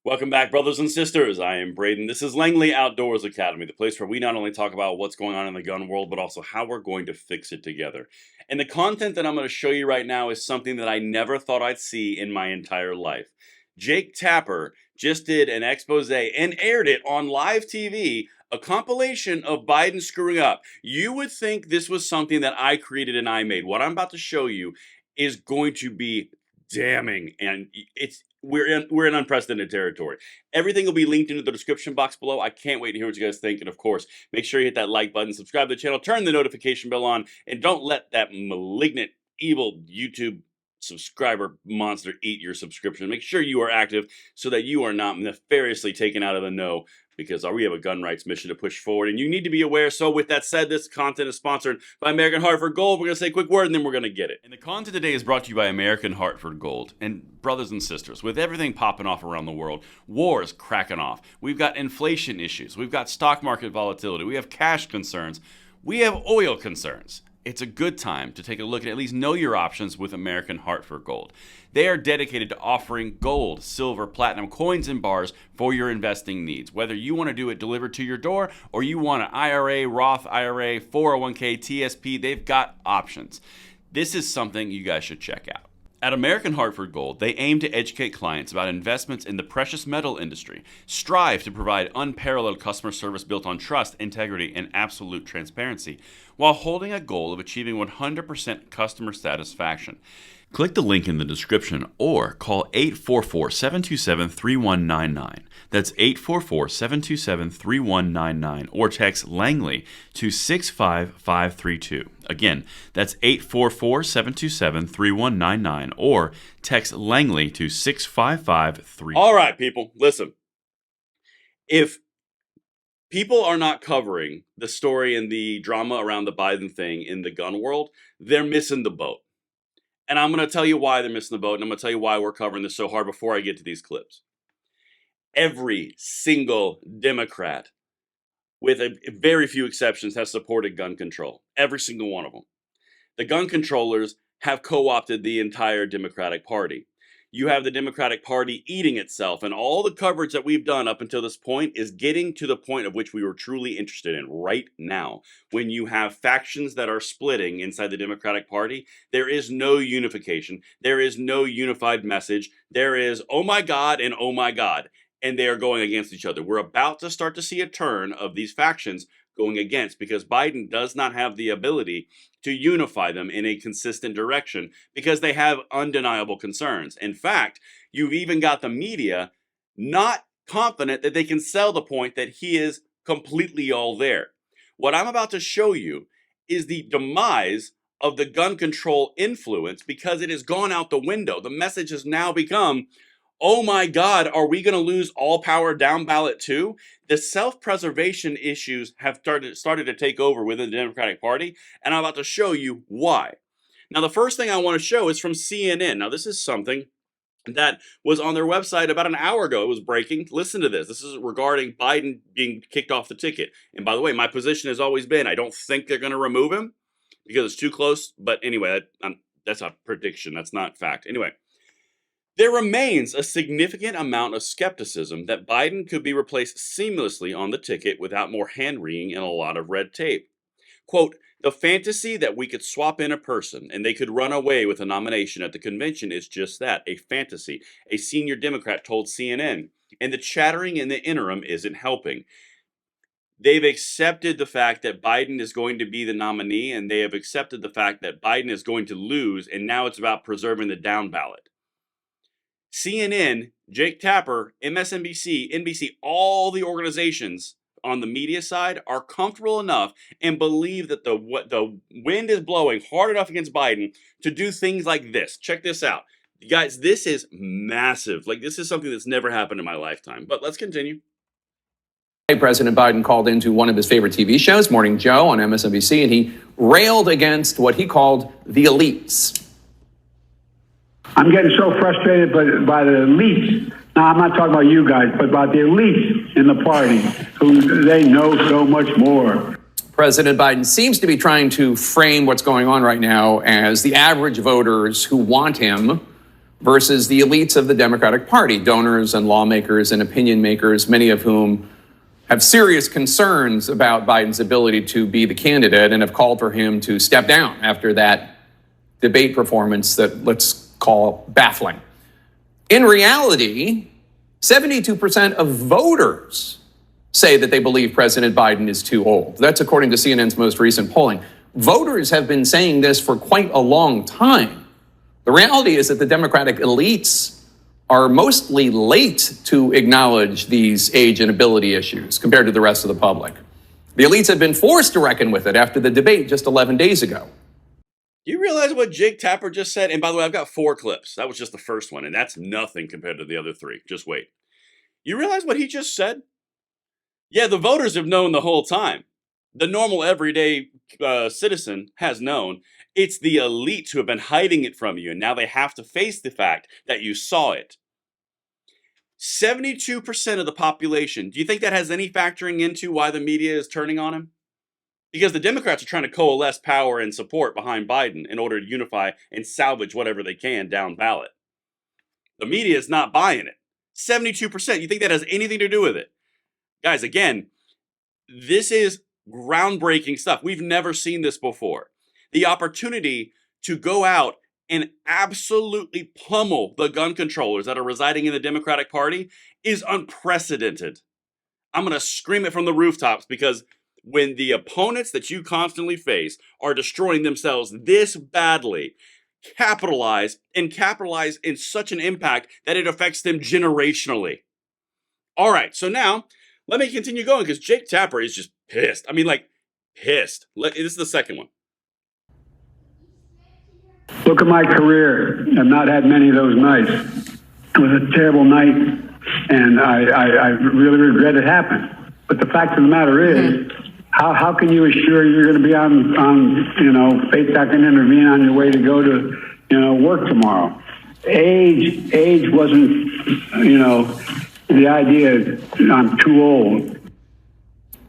Welcome back, brothers and sisters. I am Braden. This is Langley Outdoors Academy, the place where we not only talk about what's going on in the gun world, but also how we're going to fix it together. And the content that I'm going to show you right now is something that I never thought I'd see in my entire life. Jake Tapper just did an expose and aired it on live TV, a compilation of Biden screwing up. You would think this was something that I created and I made. What I'm about to show you is going to be damning, and we're in unprecedented territory. Everything will be linked into the description box below. I can't wait to hear what you guys think, and of course, make sure you hit that like button, subscribe to the channel, turn the notification bell on, and don't let that malignant, evil YouTube subscriber monster eat your subscription. Make sure you are active so that you are not nefariously taken out of the know, because we have a gun rights mission to push forward, and you need to be aware. So with that said, this content is sponsored by American Hartford Gold. We're going to say a quick word, and then we're going to get it. And the content today is brought to you by American Hartford Gold. And brothers and sisters, with everything popping off around the world, wars cracking off, we've got inflation issues, we've got stock market volatility, we have cash concerns, we have oil concerns. It's a good time to take a look at least know your options with American Hartford Gold. They are dedicated to offering gold, silver, platinum, coins, and bars for your investing needs. Whether you want to do it delivered to your door or you want an IRA, Roth IRA, 401k, TSP, they've got options. This is something you guys should check out. At American Hartford Gold, they aim to educate clients about investments in the precious metal industry, strive to provide unparalleled customer service built on trust, integrity, and absolute transparency, while holding a goal of achieving 100% customer satisfaction. Click the link in the description or call 844-727-3199. That's 844-727-3199 or text Langley to 65532. Again, that's 844-727-3199 or text Langley to 65532. All right, people, listen. If people are not covering the story and the drama around the Biden thing in the gun world, they're missing the boat. And I'm going to tell you why they're missing the boat, and I'm going to tell you why we're covering this so hard before I get to these clips. Every single Democrat, with very few exceptions, has supported gun control. Every single one of them. The gun controllers have co-opted the entire Democratic Party. You have the Democratic Party eating itself, and all the coverage that we've done up until this point is getting to the point of which we were truly interested in right now. When you have factions that are splitting inside the Democratic Party, there is no unification. There is no unified message. There is, oh my God and oh my God, and they are going against each other. We're about to start to see a turn of these factions going against, because Biden does not have the ability to unify them in a consistent direction because they have undeniable concerns. In fact, you've even got the media not confident that they can sell the point that he is completely all there. What I'm about to show you is the demise of the gun control influence, because it has gone out the window. The message has now become, oh my God, are we going to lose all power down ballot too? The self-preservation issues have started to take over within the Democratic Party, and I'm about to show you why. Now, the first thing I want to show is from CNN. Now, this is something that was on their website about an hour ago. It was breaking. Listen to this. This is regarding Biden being kicked off the ticket. And by the way, my position has always been, I don't think they're going to remove him because it's too close. But anyway, that's a prediction. That's not fact. Anyway. There remains a significant amount of skepticism that Biden could be replaced seamlessly on the ticket without more hand-wringing and a lot of red tape. Quote, the fantasy that we could swap in a person and they could run away with a nomination at the convention is just that, a fantasy, a senior Democrat told CNN. And the chattering in the interim isn't helping. They've accepted the fact that Biden is going to be the nominee, and they have accepted the fact that Biden is going to lose, and now it's about preserving the down ballot. CNN, Jake Tapper, MSNBC, NBC, all the organizations on the media side are comfortable enough and believe that the wind is blowing hard enough against Biden to do things like this. Check this out. Guys, this is massive. Like, this is something that's never happened in my lifetime. But let's continue. President Biden called into one of his favorite TV shows, Morning Joe on MSNBC, and he railed against what he called the elites. I'm getting so frustrated by the elites. Now, I'm not talking about you guys, but about the elites in the party who they know so much more. President Biden seems to be trying to frame what's going on right now as the average voters who want him versus the elites of the Democratic Party, donors and lawmakers and opinion makers, many of whom have serious concerns about Biden's ability to be the candidate and have called for him to step down after that debate performance that let's call baffling. In reality, 72% of voters say that they believe President Biden is too old. That's according to CNN's most recent polling. Voters have been saying this for quite a long time. The reality is that the Democratic elites are mostly late to acknowledge these age and ability issues compared to the rest of the public. The elites have been forced to reckon with it after the debate just 11 days ago. You realize what Jake Tapper just said? And by the way, I've got 4 clips. That was just the first one, and that's nothing compared to the other 3. Just wait. You realize what he just said? Yeah, the voters have known the whole time. The normal everyday citizen has known. It's the elites who have been hiding it from you, and now they have to face the fact that you saw it. 72% of the population. Do you think that has any factoring into why the media is turning on him? Because the Democrats are trying to coalesce power and support behind Biden in order to unify and salvage whatever they can down ballot. The media is not buying it. 72%. You think that has anything to do with it? Guys, again, this is groundbreaking stuff. We've never seen this before. The opportunity to go out and absolutely pummel the gun controllers that are residing in the Democratic Party is unprecedented. I'm going to scream it from the rooftops, because when the opponents that you constantly face are destroying themselves this badly, capitalize in such an impact that it affects them generationally. All right, so now let me continue going, because Jake Tapper is just pissed. I mean, like, pissed. This is the second one. Look at my career. I've not had many of those nights. It was a terrible night, and I really regret it happened. But the fact of the matter is, how can you assure you're going to be on faith that can intervene on your way to go to, work tomorrow? Age wasn't, the idea I'm too old.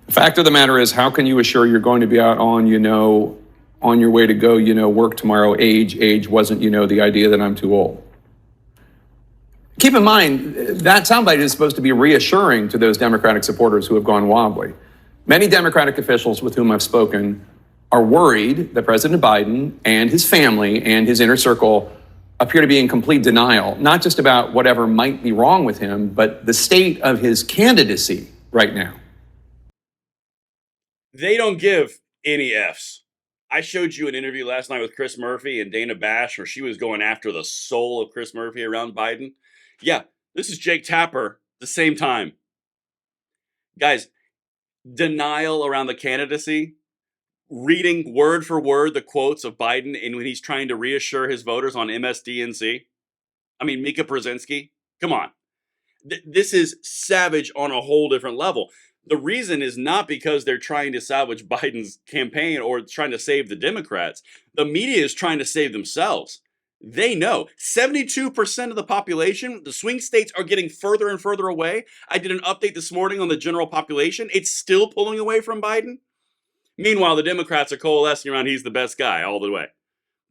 The fact of the matter is, how can you assure you're going to be out on your way to go, work tomorrow? Age wasn't, the idea that I'm too old. Keep in mind, that soundbite is supposed to be reassuring to those Democratic supporters who have gone wobbly. Many Democratic officials with whom I've spoken are worried that President Biden and his family and his inner circle appear to be in complete denial, not just about whatever might be wrong with him, but the state of his candidacy right now. They don't give any Fs. I showed you an interview last night with Chris Murphy and Dana Bash where she was going after the soul of Chris Murphy around Biden. Yeah, this is Jake Tapper, the same time. Guys, denial around the candidacy, reading word for word the quotes of Biden and when he's trying to reassure his voters on MSDNC. I mean, Mika Brzezinski, come on. This is savage on a whole different level. The reason is not because they're trying to salvage Biden's campaign or trying to save the Democrats. The media is trying to save themselves. They know 72% of the population, the swing states are getting further and further away. I did an update this morning on the general population. It's still pulling away from Biden. Meanwhile, the Democrats are coalescing around he's the best guy all the way.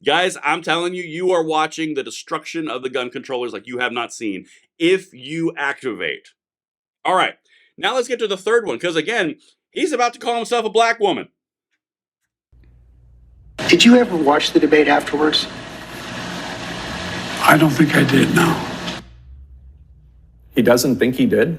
Guys, I'm telling you, you are watching the destruction of the gun controllers like you have not seen if you activate. All right, now let's get to the third one, because again, he's about to call himself a black woman. Did you ever watch the debate afterwards? I don't think I did, no. He doesn't think he did?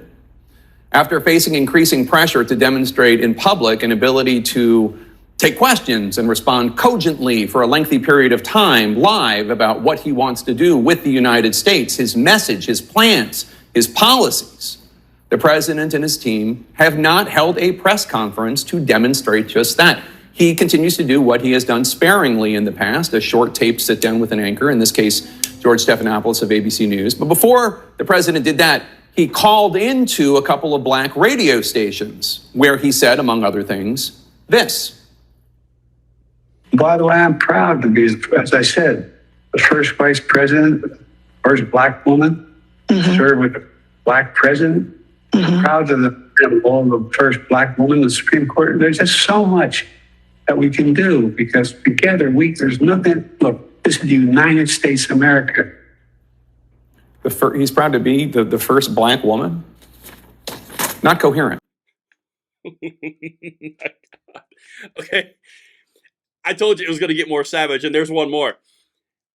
After facing increasing pressure to demonstrate in public an ability to take questions and respond cogently for a lengthy period of time live about what he wants to do with the United States, his message, his plans, his policies, the president and his team have not held a press conference to demonstrate just that. He continues to do what he has done sparingly in the past, a short tape sit down with an anchor, in this case, George Stephanopoulos of ABC News. But before the president did that, he called into a couple of black radio stations where he said, among other things, this. By the way, I'm proud to be, as I said, the first vice president, first black woman, served with a black president. Proud of the first black woman in the Supreme Court. There's just so much that we can do because together there's nothing. Look, this is the United States of America. He's proud to be the first black woman. Not coherent. Okay. I told you it was going to get more savage, and there's one more.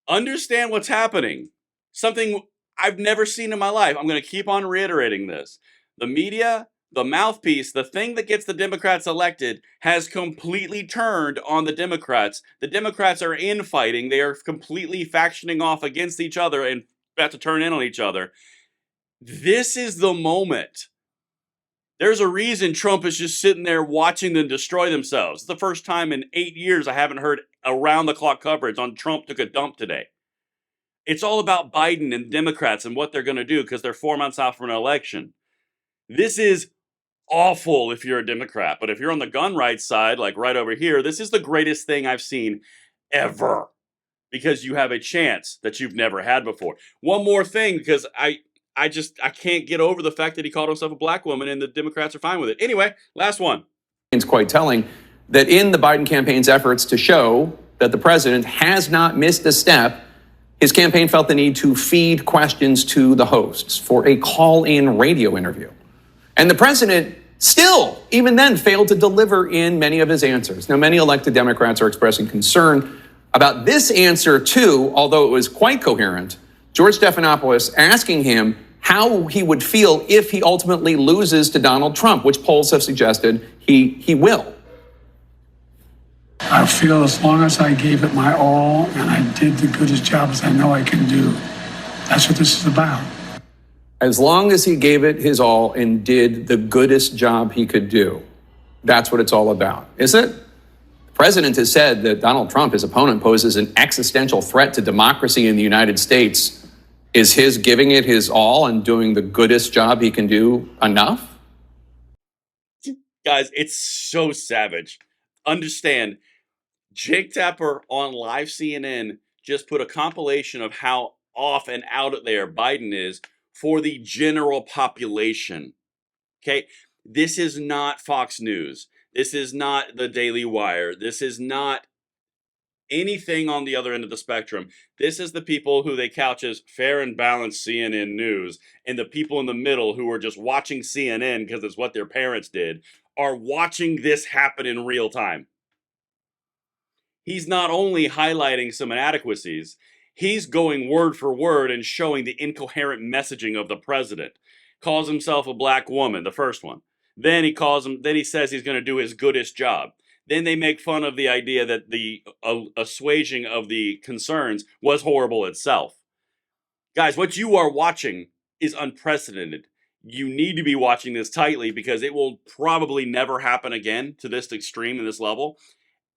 Understand what's happening. Something I've never seen in my life. I'm going to keep on reiterating this. The media, the mouthpiece, the thing that gets the Democrats elected has completely turned on the Democrats. The Democrats are infighting. They are completely factioning off against each other and about to turn in on each other. This is the moment. There's a reason Trump is just sitting there watching them destroy themselves. It's the first time in 8 years I haven't heard around-the-clock coverage on Trump took a dump today. It's all about Biden and Democrats and what they're going to do because they're 4 months out from an election. This is awful if you're a Democrat. But if you're on the gun rights side, like right over here, this is the greatest thing I've seen ever. Because you have a chance that you've never had before. One more thing, because I can't get over the fact that he called himself a black woman and the Democrats are fine with it. Anyway, last one. It's quite telling that in the Biden campaign's efforts to show that the president has not missed a step, his campaign felt the need to feed questions to the hosts for a call-in radio interview. And the president still, even then, failed to deliver in many of his answers. Now, many elected Democrats are expressing concern about this answer, too, although it was quite coherent. George Stephanopoulos asking him how he would feel if he ultimately loses to Donald Trump, which polls have suggested he will. I feel as long as I gave it my all and I did the goodest job as I know I can do, that's what this is about. As long as he gave it his all and did the goodest job he could do, that's what it's all about, is it? The president has said that Donald Trump, his opponent, poses an existential threat to democracy in the United States. Is his giving it his all and doing the goodest job he can do enough? Guys, it's so savage. Understand, Jake Tapper on live CNN just put a compilation of how off and out there Biden is for the general population. Okay? This is not Fox News. This is not the Daily Wire. This is not anything on the other end of the spectrum. This is the people who they couch as fair and balanced CNN news, and the people in the middle who are just watching CNN because it's what their parents did, are watching this happen in real time. He's not only highlighting some inadequacies, he's going word for word and showing the incoherent messaging of the president. Calls himself a black woman, the first one. Then he says he's going to do his goodest job. Then they make fun of the idea that the assuaging of the concerns was horrible itself. Guys, what you are watching is unprecedented. You need to be watching this tightly because it will probably never happen again to this extreme and this level.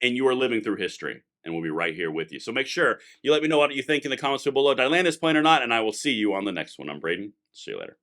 And you are living through history. And we'll be right here with you. So make sure you let me know what you think in the comments below. Did I land this plane or not? And I will see you on the next one. I'm Braden. See you later.